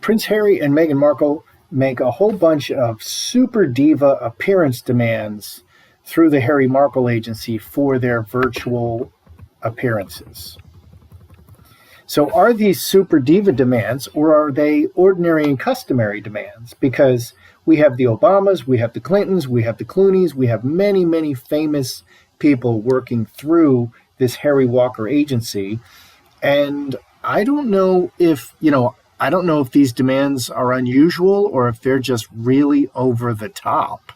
Prince Harry and Meghan Markle make a whole bunch of super diva appearance demands through the Harry Markle agency for their virtual appearances. So are these super diva demands, or are they ordinary and customary demands? Because we have the Obamas, we have the Clintons, we have the Clooneys, we have many, many famous people working through this Harry Walker agency. And I don't know if these demands are unusual or if they're just really over the top.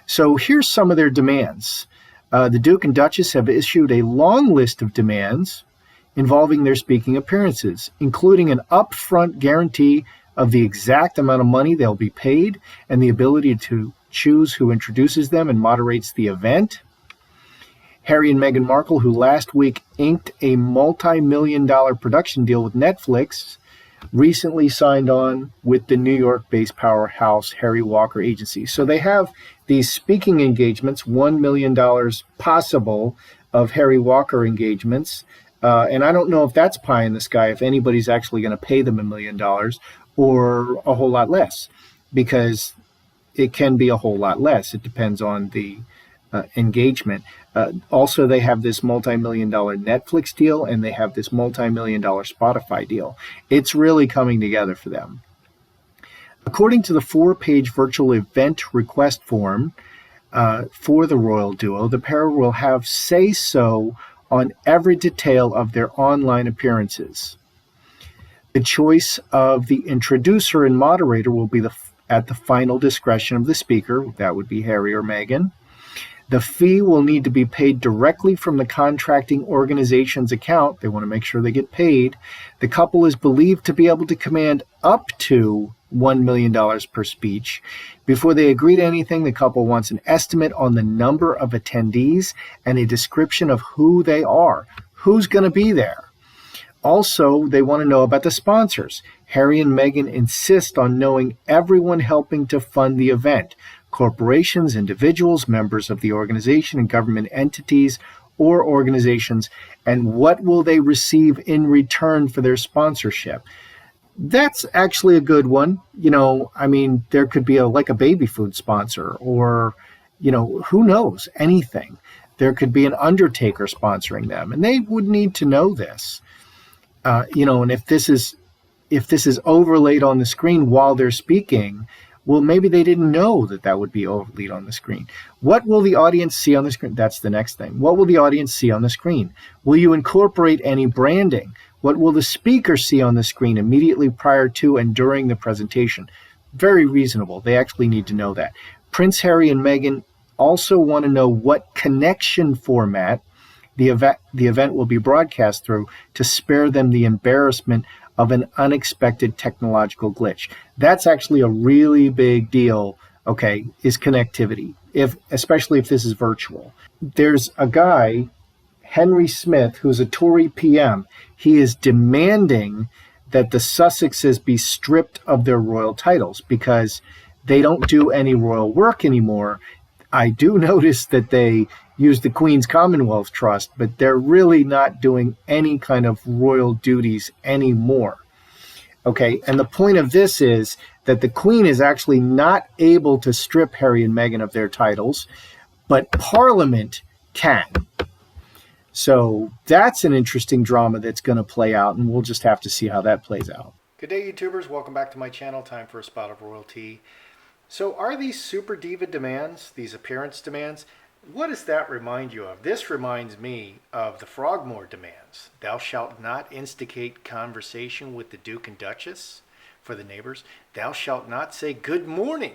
So here's some of their demands. The Duke and Duchess have issued a long list of demands involving their speaking appearances, including an upfront guarantee of the exact amount of money they'll be paid and the ability to choose who introduces them and moderates the event. Harry and Meghan Markle, who last week inked a multi-million-dollar production deal with Netflix, recently signed on with the New York-based powerhouse Harry Walker agency. So they have these speaking engagements, $1 million possible of Harry Walker engagements. And I don't know if that's pie in the sky, if anybody's actually going to pay them $1 million or a whole lot less, because it can be a whole lot less. It depends on the engagement. Also, they have this multi-million-dollar Netflix deal, and they have this multi-million-dollar Spotify deal. It's really coming together for them. According to the 4-page virtual event request form for the royal duo, the pair will have say-so on every detail of their online appearances. The choice of the introducer and moderator will be at the final discretion of the speaker. That would be Harry or Meghan. The fee will need to be paid directly from the contracting organization's account. They want to make sure they get paid. The couple is believed to be able to command up to $1 million per speech. Before they agree to anything, the couple wants an estimate on the number of attendees and a description of who they are, who's going to be there. Also, they want to know about the sponsors. Harry and Meghan insist on knowing everyone helping to fund the event: corporations, individuals, members of the organization, and government entities or organizations, and what will they receive in return for their sponsorship. That's actually a good one. There could be like a baby food sponsor, or, who knows, anything. There could be an undertaker sponsoring them, and they would need to know this. And if this is overlaid on the screen while they're speaking, well, maybe they didn't know that would be overlaid on the screen. What will the audience see on the screen? That's the next thing. What will the audience see on the screen? Will you incorporate any branding? What will the speaker see on the screen immediately prior to and during the presentation? Very reasonable. They actually need to know that. Prince Harry and Meghan also want to know what connection format the event will be broadcast through to spare them the embarrassment of an unexpected technological glitch. That's actually a really big deal, is connectivity, especially if this is virtual. There's a guy, Henry Smith, who's a Tory PM. He is demanding that the Sussexes be stripped of their royal titles because they don't do any royal work anymore. I do notice that they use the Queen's Commonwealth Trust, but they're really not doing any kind of royal duties anymore. And the point of this is that the Queen is actually not able to strip Harry and Meghan of their titles, but Parliament can. So that's an interesting drama that's going to play out, and we'll just have to see how that plays out. Good day, YouTubers. Welcome back to my channel. Time for a spot of royalty. So are these super diva demands, these appearance demands, what does that remind you of? This reminds me of the Frogmore demands. Thou shalt not instigate conversation with the Duke and Duchess for the neighbors. Thou shalt not say good morning.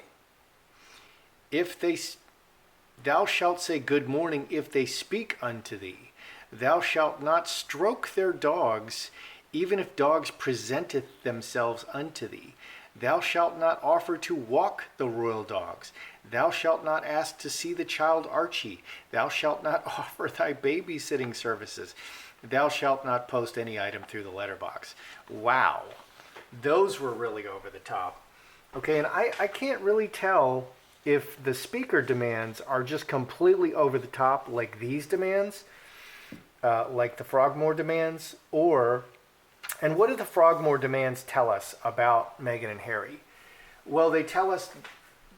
Thou shalt say good morning if they speak unto thee. Thou shalt not stroke their dogs, even if dogs presenteth themselves unto thee. Thou shalt not offer to walk the royal dogs. Thou shalt not ask to see the child Archie. Thou shalt not offer thy babysitting services. Thou shalt not post any item through the letterbox. Wow. Those were really over the top. And I can't really tell if the speaker demands are just completely over the top, like these demands, like the Frogmore demands, or And what do the Frogmore demands tell us about Meghan and Harry? Well, they tell us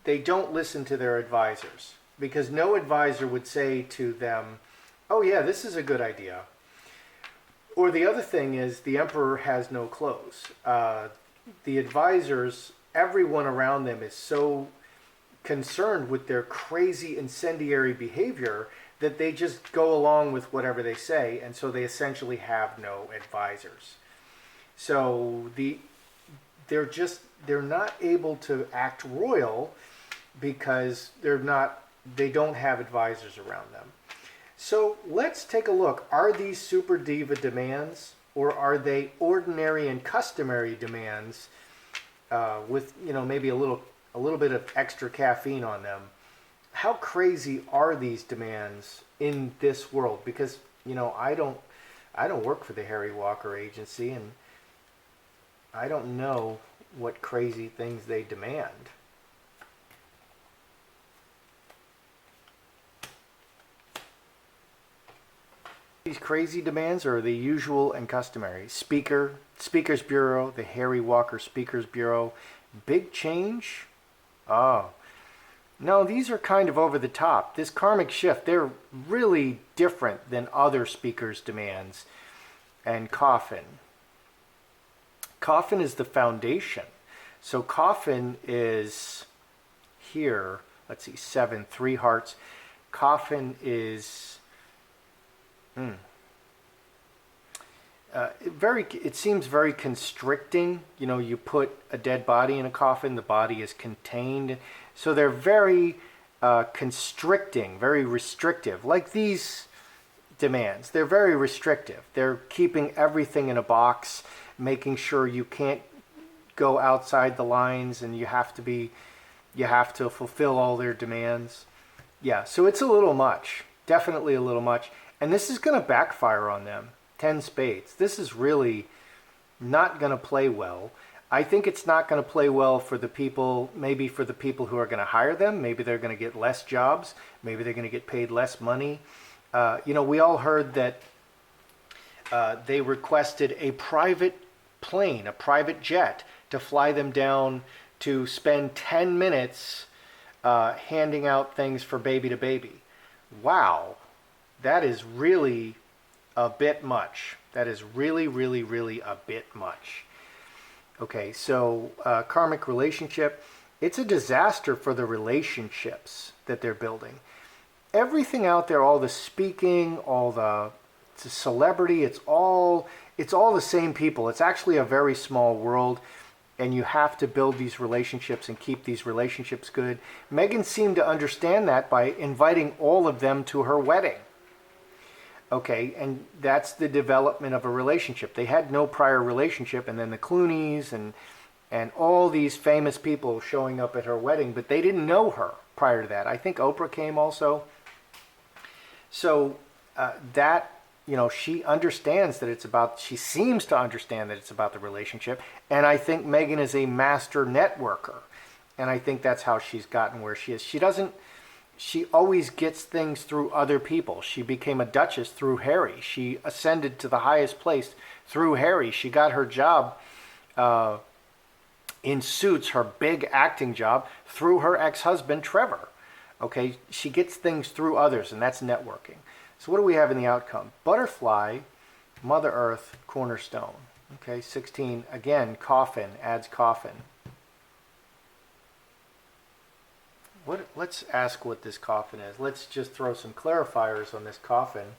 they don't listen to their advisors, because no advisor would say to them, oh yeah, this is a good idea. Or the other thing is, the emperor has no clothes. The advisors, everyone around them is so concerned with their crazy incendiary behavior that they just go along with whatever they say, and so they essentially have no advisors. So they're not able to act royal because they don't have advisors around them. So let's take a look. Are these super diva demands, or are they ordinary and customary demands with maybe a little bit of extra caffeine on them? How crazy are these demands in this world? Because I don't work for the Harry Walker Agency, and I don't know what crazy things they demand. These crazy demands are the usual and customary. Speaker's Bureau, the Harry Walker Speaker's Bureau. Big change? Oh. No, these are kind of over the top. This karmic shift, they're really different than other speakers' demands. And coffin. Coffin is the foundation. So coffin is here. Let's see, 7, 3 hearts. Coffin is it seems very constricting. You put a dead body in a coffin, the body is contained. So they're very constricting, very restrictive. Like these demands, they're very restrictive. They're keeping everything in a box, making sure you can't go outside the lines, and you have to fulfill all their demands. Yeah, so it's a little much, definitely a little much. And this is going to backfire on them. 10 spades. This is really not going to play well. I think it's not going to play well for the people, maybe for the people who are going to hire them. Maybe they're going to get less jobs. Maybe they're going to get paid less money. We all heard that they requested a private plane, a private jet, to fly them down to spend 10 minutes handing out things for baby to baby. Wow. That is really a bit much. That is really, really, really a bit much. Okay, so karmic relationship. It's a disaster for the relationships that they're building. Everything out there, all the speaking, all the celebrity, it's all the same people. It's actually a very small world, and you have to build these relationships and keep these relationships good. Meghan seemed to understand that by inviting all of them to her wedding. Okay, and that's the development of a relationship. They had no prior relationship, and then the Clooneys and all these famous people showing up at her wedding, but they didn't know her prior to that. I think Oprah came also. So she understands that she seems to understand that it's about the relationship, and I think Meghan is a master networker, and I think that's how she's gotten where she is. She always gets things through other people. She became a duchess through Harry. She ascended to the highest place through Harry. She got her job in Suits, her big acting job, through her ex-husband, Trevor. Okay, she gets things through others, and that's networking. So what do we have in the outcome? Butterfly, Mother Earth, Cornerstone. Okay, 16, again, coffin, adds coffin. Let's ask what this coffin is. Let's just throw some clarifiers on this coffin.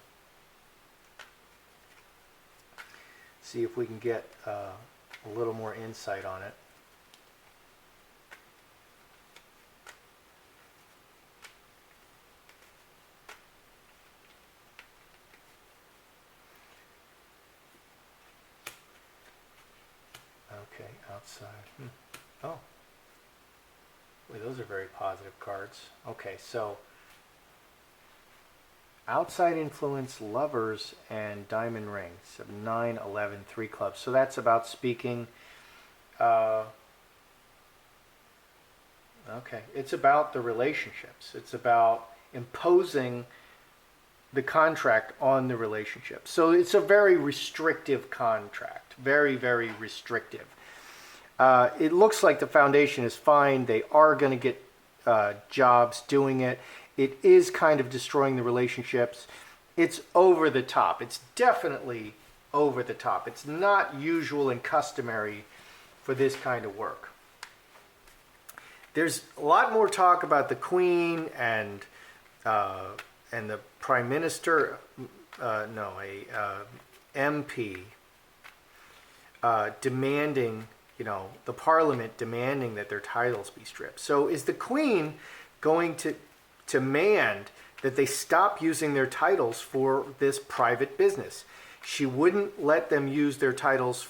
See if we can get a little more insight on it. Okay, outside. Oh. Wait, those are very positive cards. Okay, so outside influence, lovers, and diamond rings. 9, 11, 3 clubs. So that's about speaking. Okay, it's about the relationships. It's about imposing the contract on the relationship. So it's a very restrictive contract, very, very restrictive. It looks like the foundation is fine. They are going to get jobs doing it. It is kind of destroying the relationships. It's over the top. It's definitely over the top. It's not usual and customary for this kind of work. There's a lot more talk about the Queen and the Prime Minister, MP, demanding, the Parliament demanding that their titles be stripped. So is the Queen going to demand that they stop using their titles for this private business? She wouldn't let them use their titles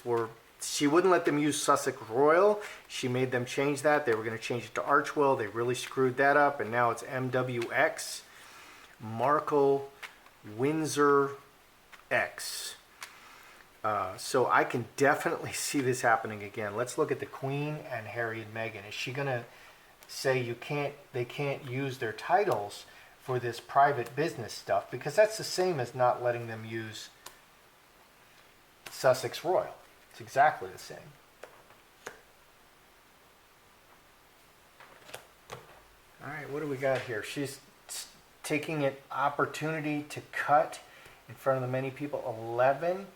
she wouldn't let them use Sussex Royal. She made them change that. They were going to change it to Archwell. They really screwed that up, and now it's MWX, Markle, Windsor X. So I can definitely see this happening again. Let's look at the Queen and Harry and Meghan. Is she going to say they can't use their titles for this private business stuff? Because that's the same as not letting them use Sussex Royal. It's exactly the same. All right, what do we got here? She's taking an opportunity to cut in front of the many people. 11.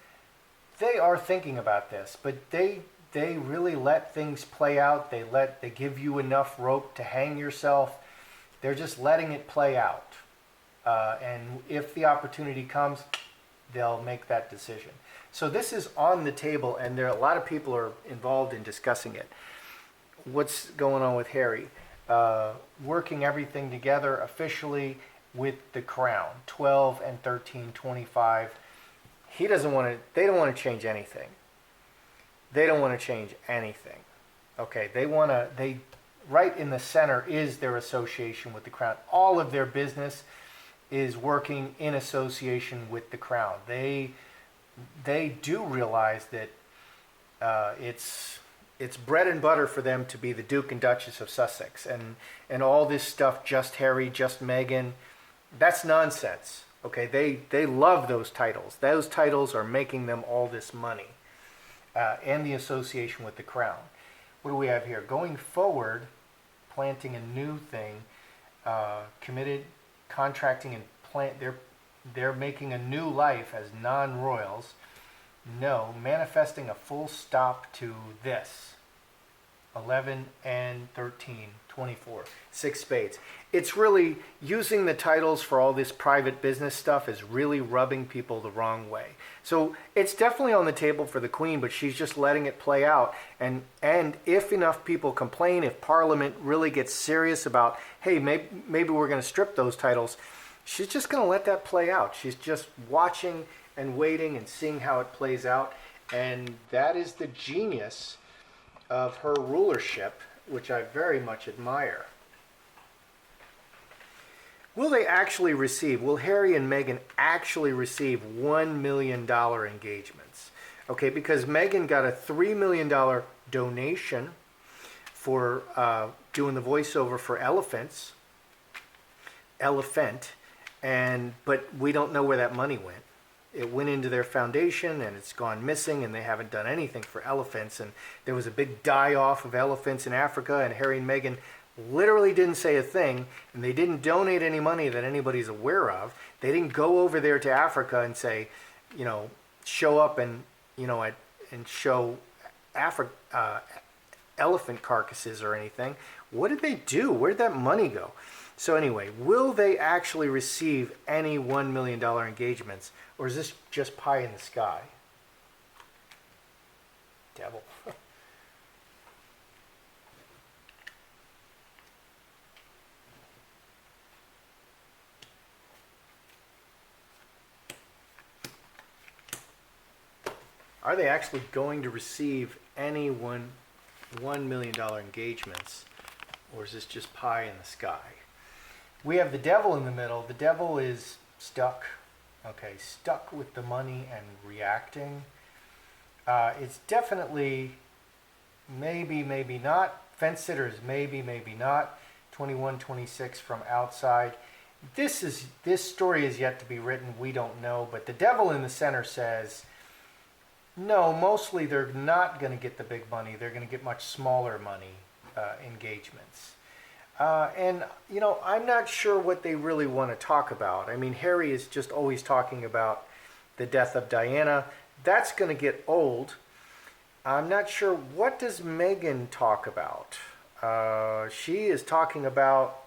They are thinking about this, but they really let things play out. They give you enough rope to hang yourself. They're just letting it play out. And if the opportunity comes, they'll make that decision. So this is on the table, and a lot of people are involved in discussing it. What's going on with Harry? Working everything together officially with the Crown, 12 and 13, 25. They don't want to change anything. They don't want to change anything. Okay, right in the center is their association with the Crown. All of their business is working in association with the Crown. They do realize that it's bread and butter for them to be the Duke and Duchess of Sussex, and all this stuff, just Harry, just Meghan, that's nonsense. Okay, they love those titles. Those titles are making them all this money, and the association with the Crown. What do we have here? Going forward, planting a new thing, committed, contracting, and plant. They're making a new life as non-royals. No, manifesting a full stop to this. 11 and 13, 24, 6 spades. It's really using the titles for all this private business stuff is really rubbing people the wrong way. So it's definitely on the table for the Queen, but she's just letting it play out. And if enough people complain, if Parliament really gets serious about, hey, maybe we're going to strip those titles, she's just going to let that play out. She's just watching and waiting and seeing how it plays out. And that is the genius of her rulership, which I very much admire. Will they actually receive, will Harry and Meghan actually receive $1 million engagements? Okay, because Meghan got a $3 million donation for doing the voiceover for Elephant, but we don't know where that money went. It went into their foundation and it's gone missing, and they haven't done anything for elephants. And there was a big die-off of elephants in Africa, and Harry and Meghan literally didn't say a thing, and they didn't donate any money that anybody's aware of. They didn't go over there to Africa and say, show up and show elephant carcasses or anything. What did they do? Where did that money go? So anyway, will they actually receive any $1 million engagements, or is this just pie in the sky? Devil. Are they actually going to receive any $1 million engagements, or is this just pie in the sky? We have the devil in the middle. The devil is stuck. Okay, stuck with the money and reacting. It's definitely maybe, maybe not. Fence sitters, maybe, maybe not. 21, 26 from outside. this story is yet to be written. We don't know, but the devil in the center says, no, mostly they're not going to get the big money. They're going to get much smaller money engagements. And, you know, I'm not sure what they really want to talk about. I mean, Harry is just always talking about the death of Diana. That's going to get old. I'm not sure. What does Meghan talk about? She is talking about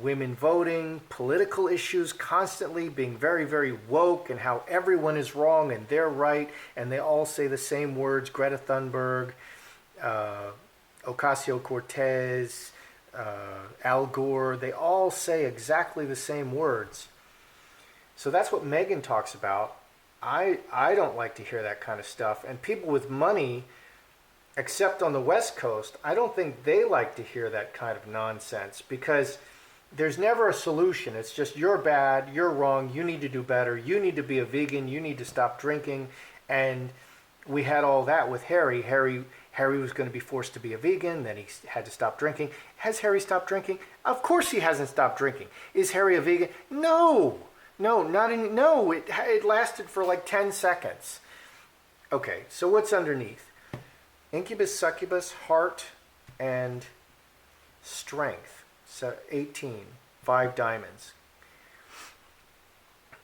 women voting, political issues, constantly being very, very woke, and how everyone is wrong and they're right, and they all say the same words. Greta Thunberg, Ocasio-Cortez, Al Gore, they all say exactly the same words. So that's what Meghan talks about. I don't like to hear that kind of stuff. And people with money, except on the West Coast, I don't think they like to hear that kind of nonsense, because there's never a solution. It's just, you're bad, you're wrong, you need to do better, you need to be a vegan, you need to stop drinking. And we had all that with Harry. Harry was going to be forced to be a vegan, then he had to stop drinking. Has Harry stopped drinking? Of course he hasn't stopped drinking. Is Harry a vegan? No, it lasted for like 10 seconds. Okay, so what's underneath? Incubus, succubus, heart, and strength. So 18, 5 diamonds.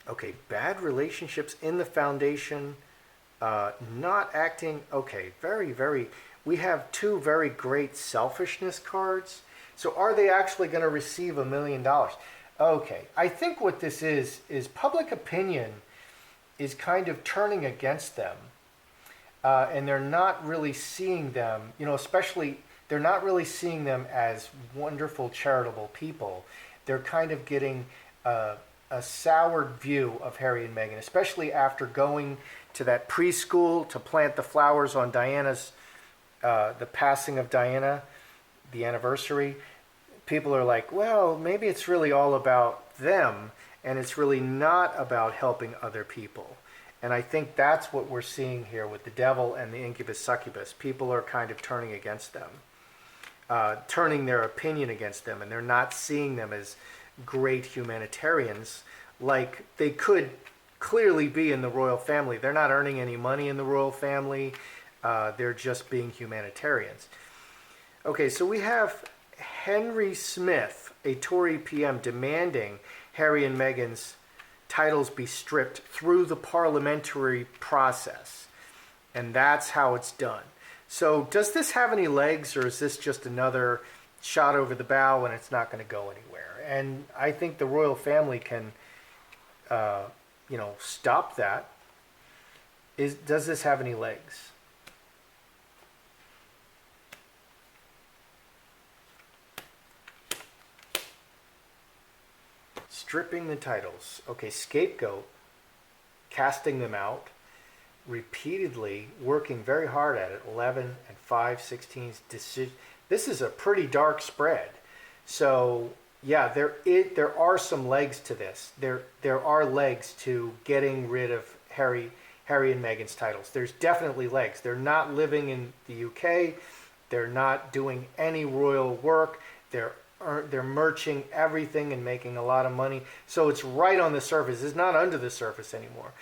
Okay, bad relationships in the foundation, not acting. Okay, we have 2 very great selfishness cards. So are they actually going to receive $1 million? Okay, I think what this is public opinion is kind of turning against them. And they're not really seeing them, you know, especially, they're not really seeing them as wonderful, charitable people. They're kind of getting a soured view of Harry and Meghan, especially after going to that preschool to plant the flowers on Diana's, the passing of Diana, the anniversary. People are like, well, maybe it's really all about them, and it's really not about helping other people. And I think that's what we're seeing here with the devil and the incubus succubus. People are kind of turning against them, turning their opinion against them, and they're not seeing them as great humanitarians like they could clearly be in the royal family. They're not earning any money in the royal family. They're just being humanitarians. Okay, so we have Henry Smith, a Tory PM, demanding Harry and Meghan's titles be stripped through the parliamentary process. And that's how it's done. So does this have any legs, or is this just another shot over the bow and it's not going to go anywhere? And I think the royal family can, stop that. Does this have any legs? Stripping the titles. Okay, scapegoat, casting them out, repeatedly working very hard at it. 11 and 5, 16 decision. This is a pretty dark spread. So yeah, there are some legs to this. There are legs to getting rid of Harry and Meghan's titles. There's definitely legs. They're not living in the UK. They're not doing any royal work. They're merching everything and making a lot of money. So it's right on the surface. It's not under the surface anymore.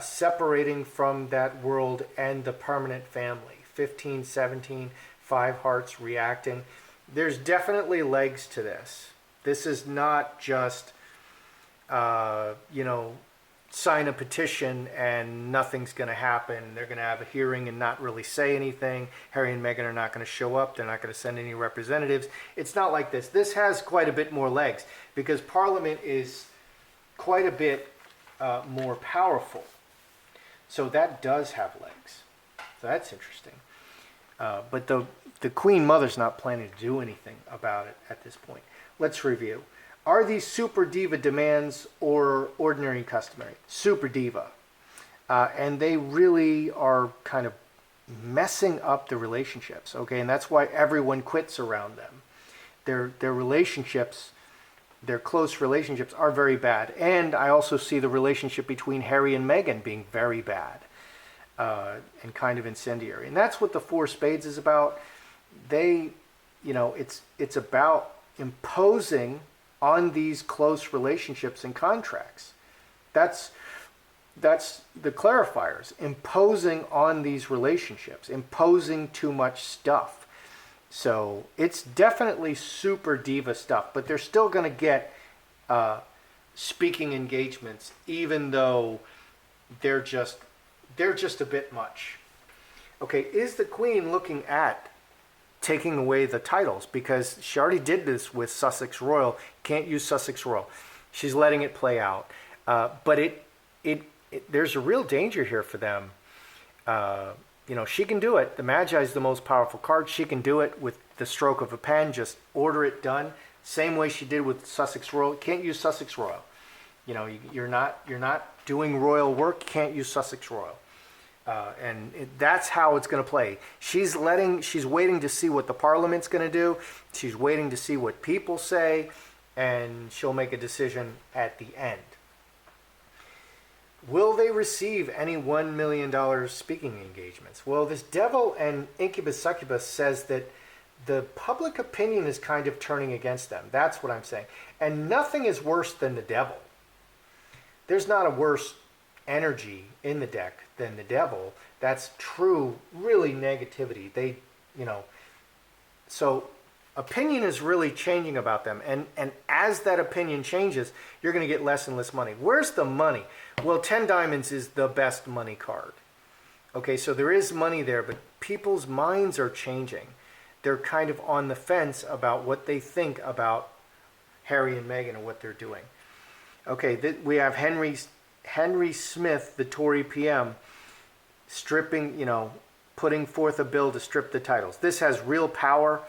Separating from that world and the permanent family. 15, 17, 5 hearts reacting. There's definitely legs to this. This is not just, sign a petition and nothing's going to happen. They're going to have a hearing and not really say anything. Harry and Meghan are not going to show up. They're not going to send any representatives. It's not like this. This has quite a bit more legs because Parliament is quite a bit more powerful. So that does have legs. So that's interesting. But the Queen Mother's not planning to do anything about it at this point. Let's review. Are these super diva demands or ordinary and customary? Super diva. And they really are kind of messing up the relationships, okay? And that's why everyone quits around them. Their relationships, their close relationships are very bad. And I also see the relationship between Harry and Meghan being very bad and kind of incendiary. And that's what the 4 Spades is about. It's about imposing on these close relationships and contracts. That's the clarifiers, imposing on these relationships, imposing too much stuff. So it's definitely super diva stuff, but they're still going to get speaking engagements, even though they're just a bit much. Okay, is the Queen looking at taking away the titles? Because she already did this with Sussex Royal. Can't use Sussex Royal. She's letting it play out, but there's a real danger here for them. She can do it. The Magi is the most powerful card. She can do it with the stroke of a pen. Just order it done. Same way she did with Sussex Royal. Can't use Sussex Royal. You're not doing royal work. Can't use Sussex Royal. That's how it's going to play. She's waiting to see what the Parliament's going to do. She's waiting to see what people say, and she'll make a decision at the end. Will they receive any $1 million speaking engagements? Well, this Devil and Incubus Succubus says that the public opinion is kind of turning against them. That's what I'm saying. And nothing is worse than the Devil. There's not a worse energy in the deck than the Devil. That's true, really negativity. So opinion is really changing about them. And as that opinion changes, you're going to get less and less money. Where's the money? Well, 10 diamonds is the best money card. Okay, so there is money there, but people's minds are changing. They're kind of on the fence about what they think about Harry and Meghan and what they're doing. Okay, we have Henry Smith, the Tory PM, putting forth a bill to strip the titles. This has real power.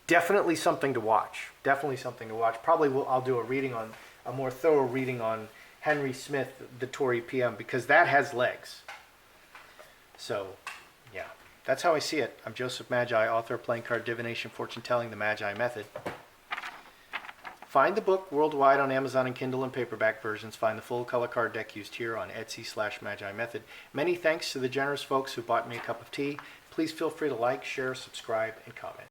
Definitely something to watch. Definitely something to watch. Probably I'll do a more thorough reading on Henry Smith, the Tory PM, because that has legs. So, yeah, that's how I see it. I'm Joseph Magi, author of Playing Card Divination, Fortune Telling, The Magi Method. Find the book worldwide on Amazon and Kindle and paperback versions. Find the full color card deck used here on Etsy/Magi Method. Many thanks to the generous folks who bought me a cup of tea. Please feel free to like, share, subscribe, and comment.